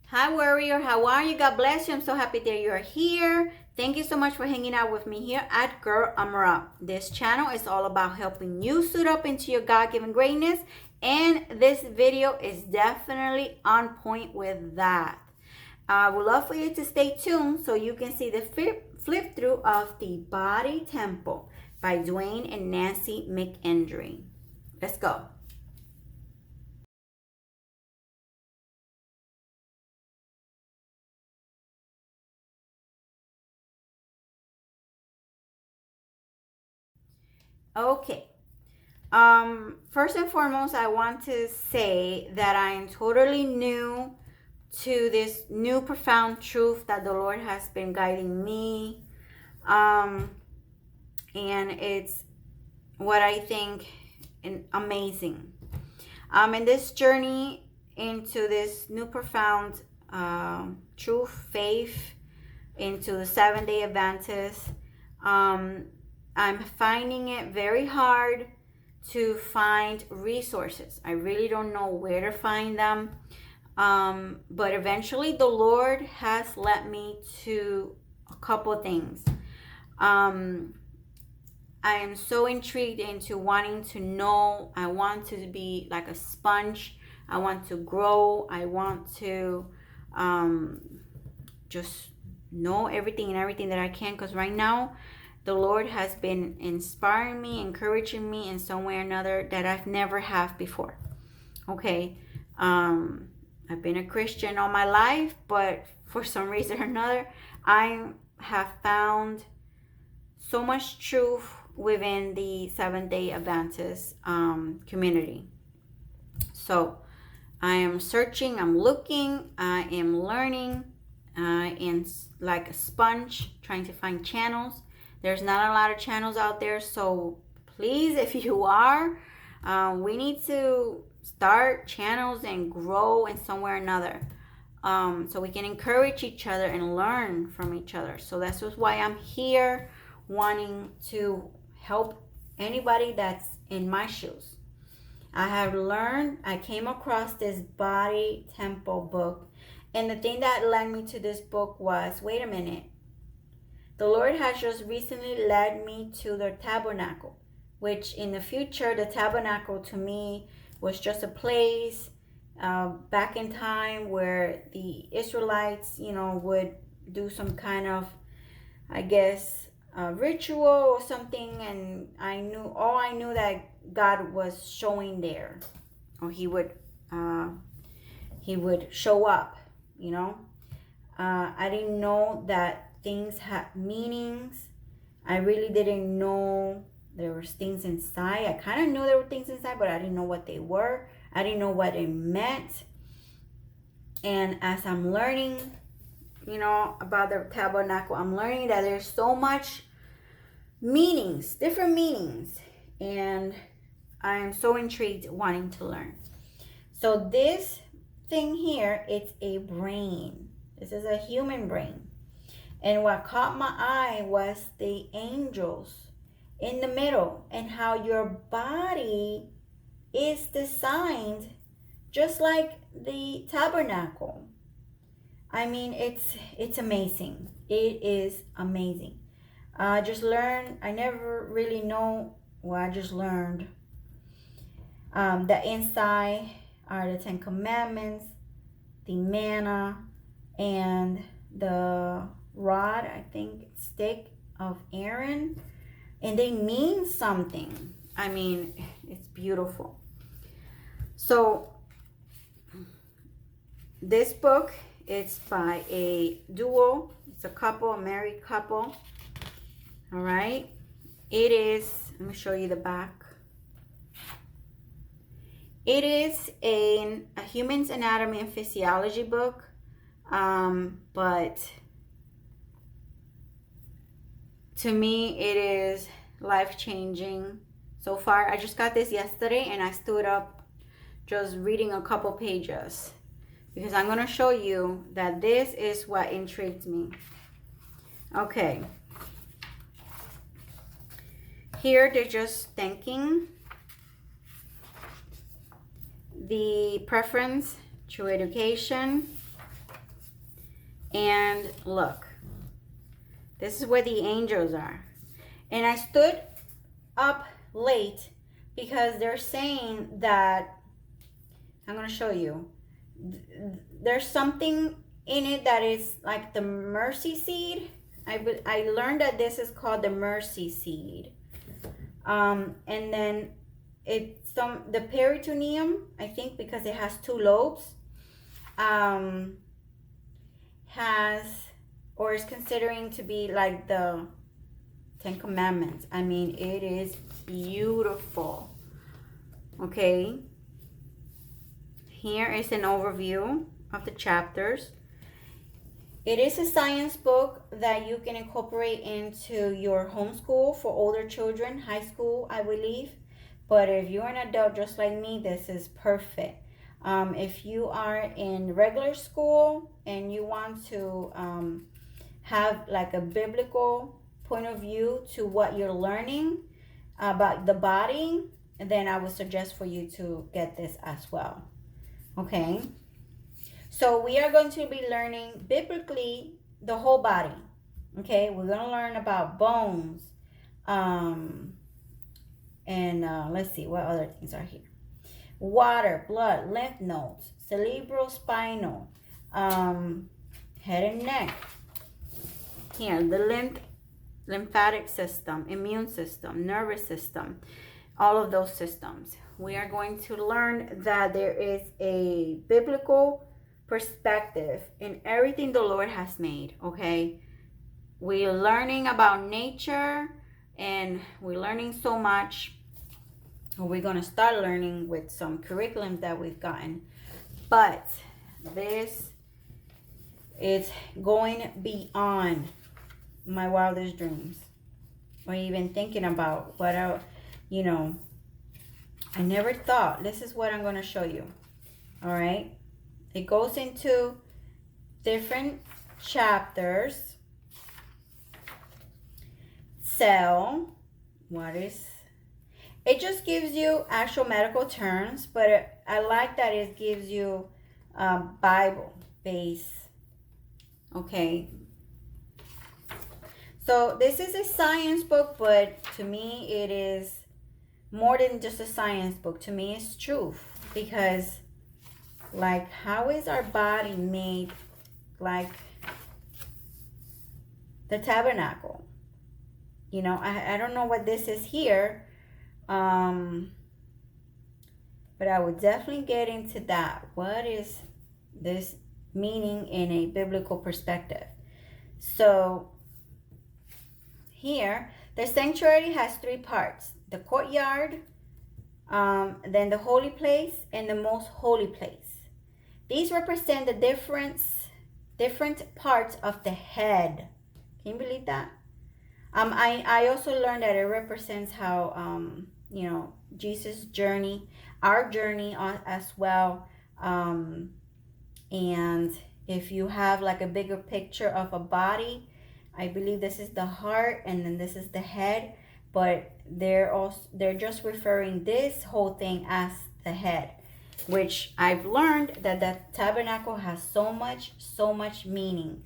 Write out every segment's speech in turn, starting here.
Hi, warrior. How are you? God bless you. I'm so happy that you're here. Thank you so much for hanging out with me here at Girl I'm. This channel is all about helping you suit up into your God-given greatness, and this video is definitely on point with that. I would love for you to stay tuned so you can see the flip through of The Body Temple by Dwayne and Nancy McEndry. Let's go. Okay. First and foremost, I want to say that I am totally new to this new profound truth that the Lord has been guiding me. And it's what I think amazing. In this journey into this new profound truth, faith, into the Seventh-day Adventist, I'm finding it very hard to find resources. I really don't know where to find them. But eventually the Lord has led me to a couple things. I am so intrigued into wanting to know. I want to be like a sponge. I want to grow. I want to just know everything that I can, because right now the Lord has been inspiring me, encouraging me in some way or another that I've never have before. Okay. I've been a Christian all my life, but for some reason or another, I have found so much truth within the Seventh-day Adventist community. So I am searching, I'm looking, I am learning, and like a sponge, trying to find channels. There's not a lot of channels out there, so please, if you are, we need to start channels and grow in somewhere or another, so we can encourage each other and learn from each other. So that's just why I'm here, wanting to help anybody that's in my shoes. I came across this Body Temple book, and the thing that led me to this book was, wait a minute, the Lord has just recently led me to the tabernacle, which in the future, the tabernacle to me was just a place back in time where the Israelites, would do some kind of, I guess, ritual or something. And I knew that God was showing there, or he would show up, I didn't know that things had meanings. I really didn't know there was things inside. I kind of knew there were things inside, but I didn't know what they were. I didn't know what it meant. And as I'm learning, about the tabernacle, I'm learning that there's so much meanings, different meanings. And I am so intrigued, wanting to learn. So this thing here, it's a brain. This is a human brain. And what caught my eye was the angels in the middle, and how your body is designed just like the tabernacle. I mean, it's amazing. It is amazing. I just learned, I never really know what I just learned. The inside are the 10 Commandments, the manna, and the rod, I think, stick of Aaron, and they mean something. I mean, it's beautiful. So this book is by a duo. It's a couple, a married couple. All right. It is, let me show you the back. It is a human's anatomy and physiology book, but to me, it is life-changing so far. I just got this yesterday, and I stood up just reading a couple pages, because I'm going to show you that this is what intrigued me. Okay. Here, they're just thanking the preference to education, And look, this is where the angels are. And I stood up late because they're saying that, I'm going to show you, there's something in it that is like the mercy seed. I learned that this is called the mercy seed. And then it's the peritoneum, I think, because it has 2 lobes, has, or is considering to be like the 10 Commandments. I mean, it is beautiful. Okay. Here is an overview of the chapters. It is a science book that you can incorporate into your homeschool for older children, high school, I believe. But if you're an adult just like me, this is perfect. If you are in regular school and you want to have like a biblical point of view to what you're learning about the body, then I would suggest for you to get this as well. Okay, so we are going to be learning biblically the whole body. Okay, we're going to learn about bones, and let's see what other things are here. Water, blood, lymph nodes, cerebrospinal, head and neck. Here, the lymphatic system, immune system, nervous system, all of those systems. We are going to learn that there is a biblical perspective in everything the Lord has made, okay? We're learning about nature, and we're learning so much. We're going to start learning with some curriculum that we've gotten. But this is going beyond my wildest dreams, or even thinking about what I never thought. This is what I'm going to show you. All right. It goes into different chapters. Cell. It just gives you actual medical terms, but I like that it gives you Bible base. Okay. So this is a science book, but to me it is more than just a science book. To me it's truth, because like, how is our body made? Like the tabernacle, I don't know what this is here, but I would definitely get into that. What is this meaning in a biblical perspective? So here, the sanctuary has 3 parts: the courtyard, then the holy place, and the most holy place. These represent the different parts of the head. Can you believe that? I also learned that it represents how Jesus' journey, our journey as well. And if you have like a bigger picture of a body, I believe this is the heart, and then this is the head, but they're just referring this whole thing as the head, which I've learned that the tabernacle has so much meaning.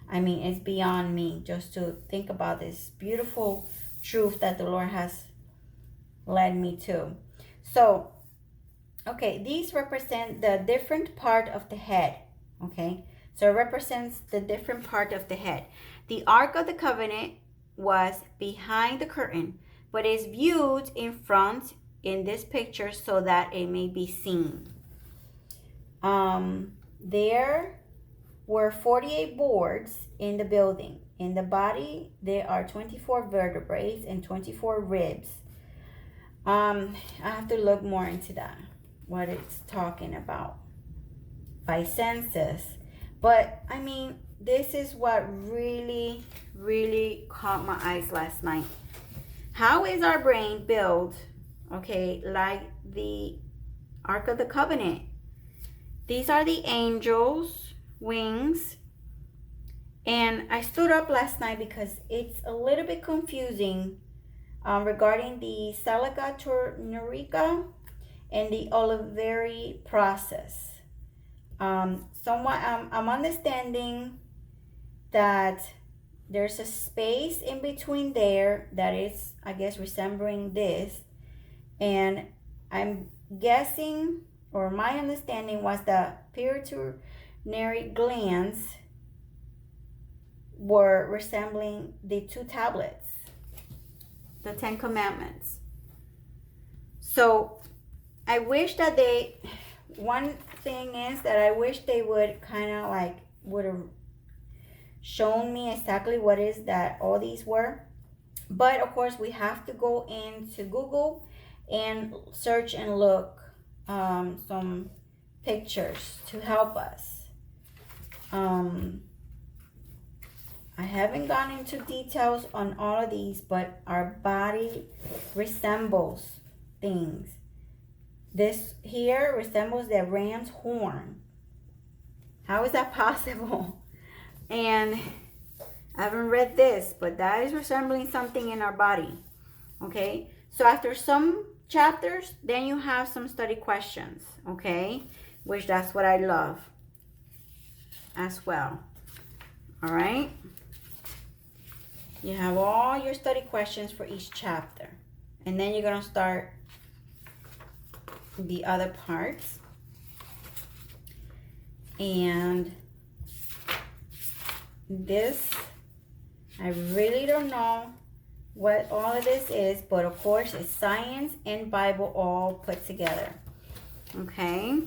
I mean, it's beyond me just to think about this beautiful truth that the Lord has led me to. So, okay, these represent the different part of the head, okay? So it represents the different part of the head. The Ark of the Covenant was behind the curtain, but is viewed in front in this picture so that it may be seen. There were 48 boards in the building. In the body, there are 24 vertebrae and 24 ribs. I have to look more into that, what it's talking about by census. But I mean, this is what really caught my eyes last night. How is our brain built, okay, like the Ark of the Covenant? These are the angels' wings. And I stood up last night because it's a little bit confusing regarding the Salica Turnerica and the Oliveri process. Somewhat, I'm understanding that there's a space in between there that is, I guess, resembling this. And I'm guessing, or my understanding was that pituitary glands were resembling the two tablets, the Ten Commandments. So I wish that one thing is that I wish they would kind of like would have shown me exactly what is that all these were. But of course we have to go into Google and search and look some pictures to help us. I haven't gone into details on all of these, but our body resembles things. This here resembles the ram's horn. How is that possible? And I haven't read this, but that is resembling something in our body. Okay, so after some chapters, then you have some study questions. Okay, which that's what I love as well. All right, you have all your study questions for each chapter, and then you're gonna start the other parts. And this, I really don't know what all of this is, but of course it's science and Bible all put together. Okay,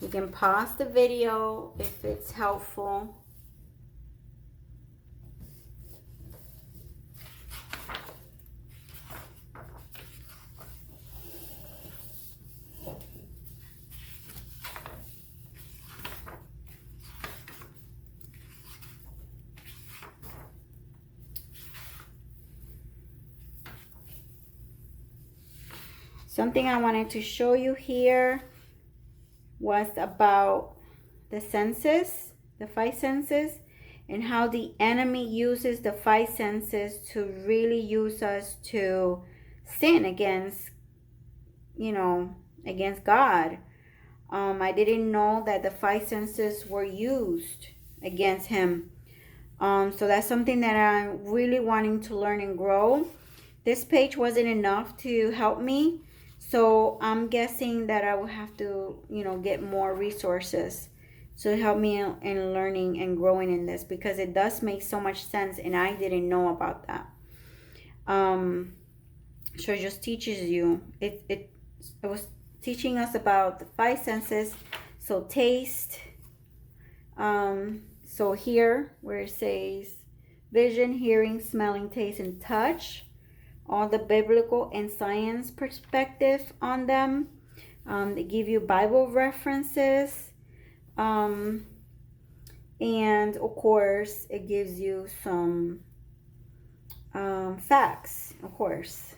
you can pause the video if it's helpful. Something I wanted to show you here was about the senses, the five senses, and how the enemy uses the five senses to really use us to sin against, against God. I didn't know that the five senses were used against him. So that's something that I'm really wanting to learn and grow. This page wasn't enough to help me. So I'm guessing that I will have to, get more resources to help me in learning and growing in this, because it does make so much sense and I didn't know about that. So it just teaches you. It was teaching us about the five senses. So taste. So here where it says vision, hearing, smelling, taste, and touch. All the biblical and science perspective on them. They give you Bible references. And of course, it gives you some facts, of course,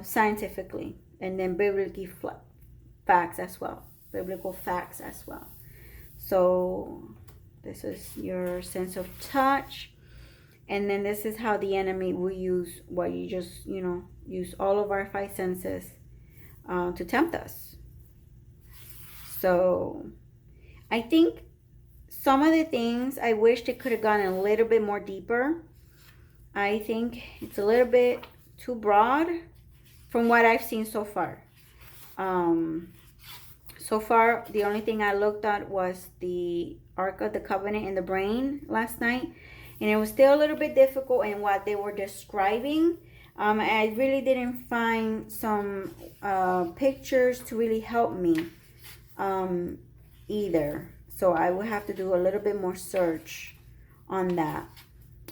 scientifically. And then biblical facts as well. Biblical facts as well. So this is your sense of touch. And then this is how the enemy will use what you just, use all of our five senses to tempt us. So I think some of the things I wish they could have gone a little bit more deeper. I think it's a little bit too broad from what I've seen so far. So far, the only thing I looked at was the Ark of the Covenant in the brain last night. And it was still a little bit difficult in what they were describing. I really didn't find some pictures to really help me either. So I will have to do a little bit more search on that.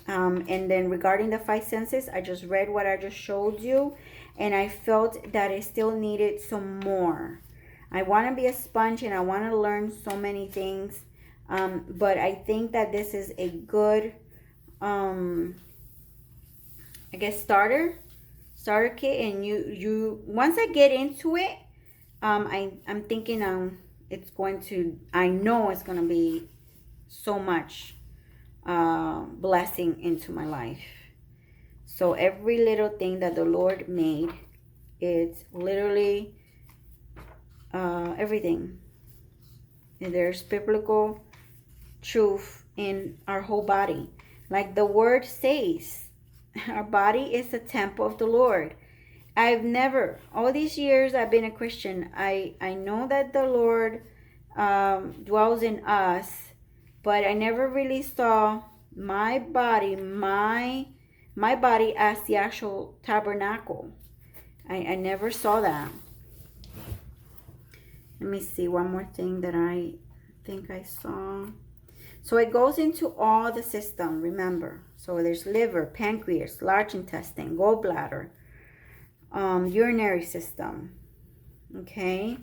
And then regarding the five senses, I just read what I just showed you. And I felt that it still needed some more. I want to be a sponge and I want to learn so many things. But I think that this is a good... I guess starter kit, and you once I get into it, I'm thinking it's going to, I know it's going to be so much blessing into my life. So every little thing that the Lord made, it's literally everything. And there's biblical truth in our whole body. Like the word says, our body is the temple of the Lord. I've never, all these years I've been a Christian, I know that the Lord dwells in us, but I never really saw my body, my body as the actual tabernacle. I never saw that. Let me see one more thing that I think I saw. So it goes into all the system, remember. So there's liver, pancreas, large intestine, gallbladder, urinary system, okay,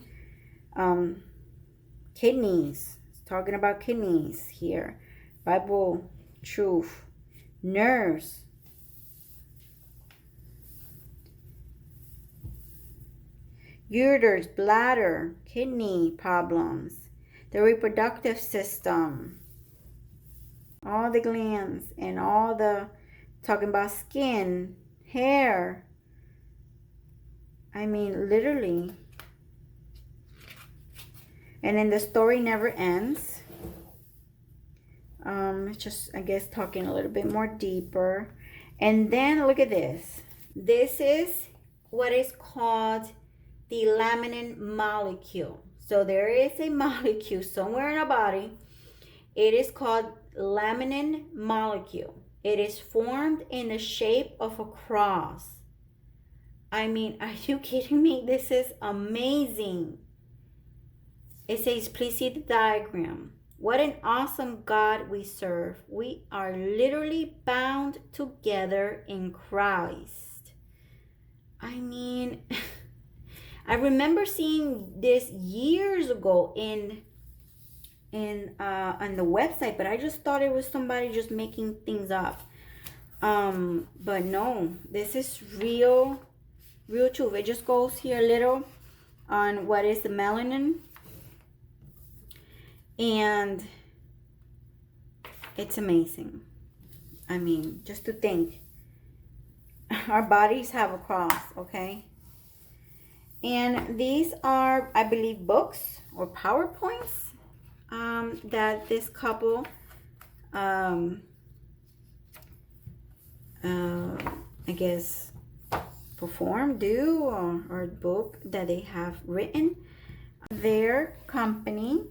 kidneys. It's talking about kidneys here. Bible truth. Nerves. Uterus, bladder, kidney problems. The reproductive system. All the glands and all the, talking about skin, hair. I mean, literally. And then the story never ends. It's just, I guess, talking a little bit more deeper. And then look at this. This is what is called the laminin molecule. So there is a molecule somewhere in our body. It is called laminin molecule. It is formed in the shape of a cross. I mean, are you kidding me? This is amazing. It says, please see the diagram. What an awesome God we serve. We are literally bound together in Christ. I mean, I remember seeing this years ago on the website, but I just thought it was somebody just making things up. But no, this is real truth. It just goes here a little on what is the melanin, and it's amazing. I mean, just to think, our bodies have a cross, okay? And these are, I believe, books or PowerPoints that this couple I guess or book that they have written. Their company,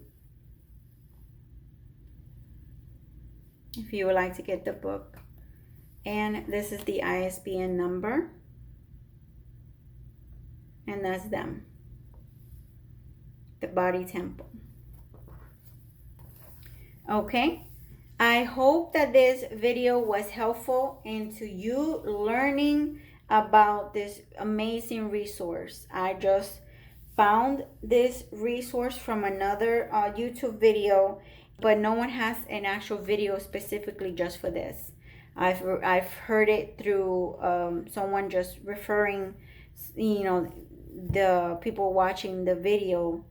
if you would like to get the book. And this is the ISBN number. And that's them. The Body Temple. Okay. I hope that this video was helpful into you learning about this amazing resource. I just found this resource from another YouTube video, but no one has an actual video specifically just for this. I've heard it through someone just referring, you know, the people watching the video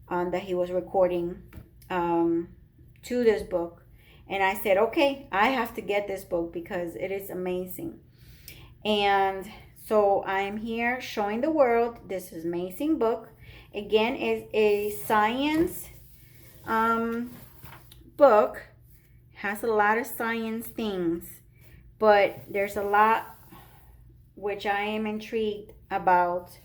that he was recording to this book. And I said, okay, I have to get this book because it is amazing. And so I'm here showing the world this amazing book. Again, is a science book. Has a lot of science things, but there's a lot which I am intrigued about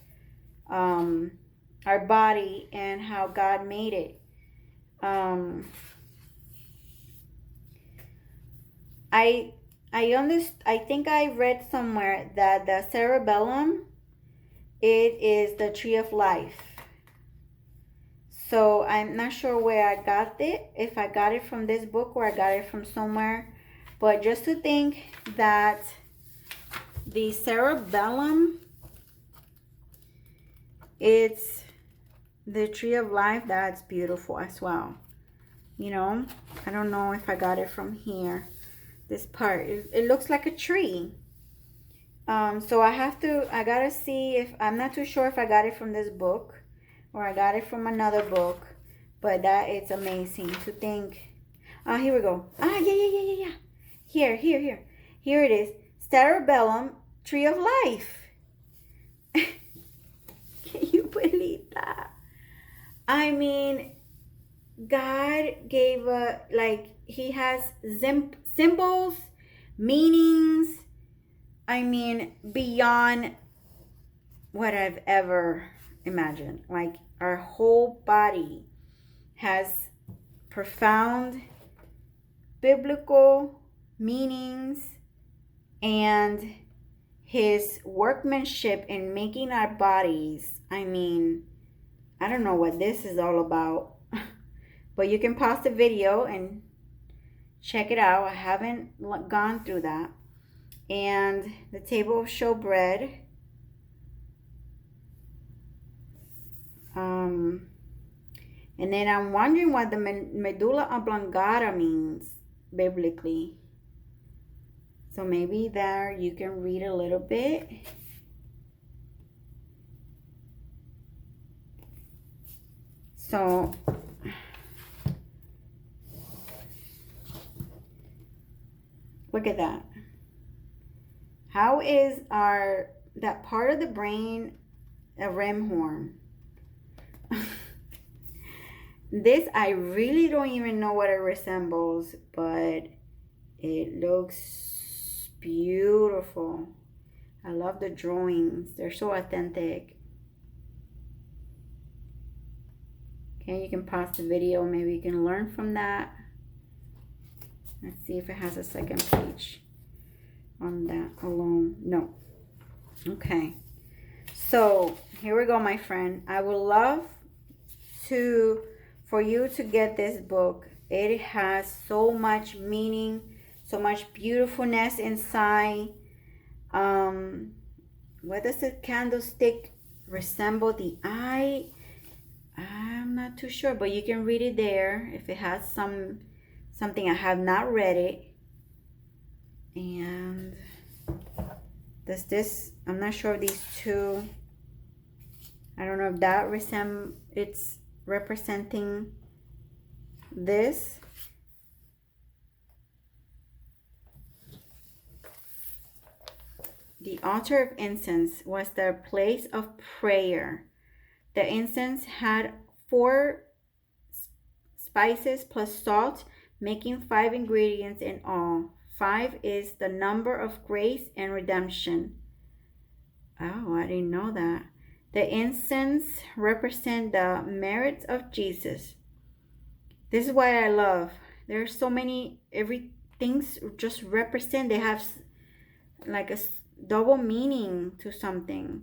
our body and how God made it. I think I read somewhere that the cerebellum, it is the tree of life. So I'm not sure where I got it, if I got it from this book or I got it from somewhere. But just to think that the cerebellum, it's the tree of life, that's beautiful as well. You know, I don't know if I got it from here. This part, it looks like a tree. So I gotta see if, I'm not too sure if I got it from this book or I got it from another book, but that it's amazing to think. Here we go. Yeah. Here it is. Cerebellum, tree of life. Can you believe that? I mean, God gave he has symbols, meanings, I mean, beyond what I've ever imagined. Like, our whole body has profound biblical meanings, and his workmanship in making our bodies. I mean, I don't know what this is all about, but you can pause the video and check it out. I haven't gone through that. And the table of showbread. And then I'm wondering what the medulla oblongata means biblically. So maybe there you can read a little bit. So look at that. How is that part of the brain a REM horn? This, I really don't even know what it resembles, but it looks beautiful. I love the drawings. They're so authentic. Okay, you can pause the video. Maybe you can learn from that. Let's see if it has a second page on that alone. No. Okay. So here we go, my friend. I would love for you to get this book. It has so much meaning, so much beautifulness inside. What does the candlestick resemble? The eye? I'm not too sure, but you can read it there if it has something. I have not read it. And does this, I'm not sure if these two, I don't know if that it's representing this. The altar of incense was their place of prayer. The incense had 4 spices plus salt, making 5 ingredients in all. 5 is the number of grace and redemption. Oh, I didn't know that. The incense represent the merits of Jesus. This is what I love. There's so many, everything's just represent. They have like a double meaning to something.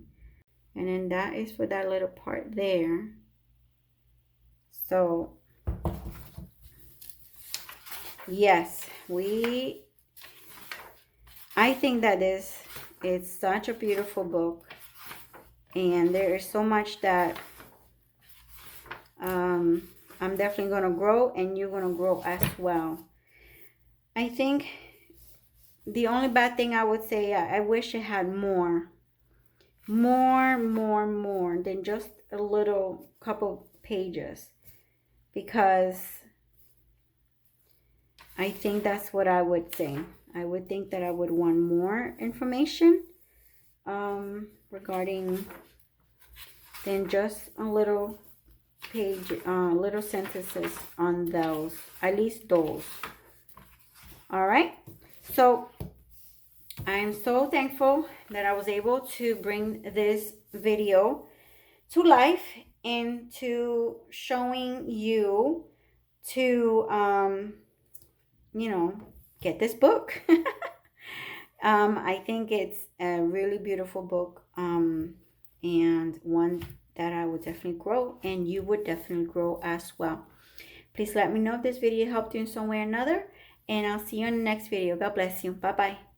And then that is for that little part there. So, yes, I think that it's such a beautiful book. And there is so much that I'm definitely going to grow, and you're going to grow as well. I think the only bad thing I would say, I wish it had more than just a little couple pages, because I think that's what I would say. I would think that I would want more information regarding than just a little page, little sentences on those, at least those. All right. So I'm so thankful that I was able to bring this video to life and to showing you to, get this book. I think it's a really beautiful book, and one that I would definitely grow, and you would definitely grow as well. Please let me know if this video helped you in some way or another, and I'll see you in the next video. God bless you. Bye-bye.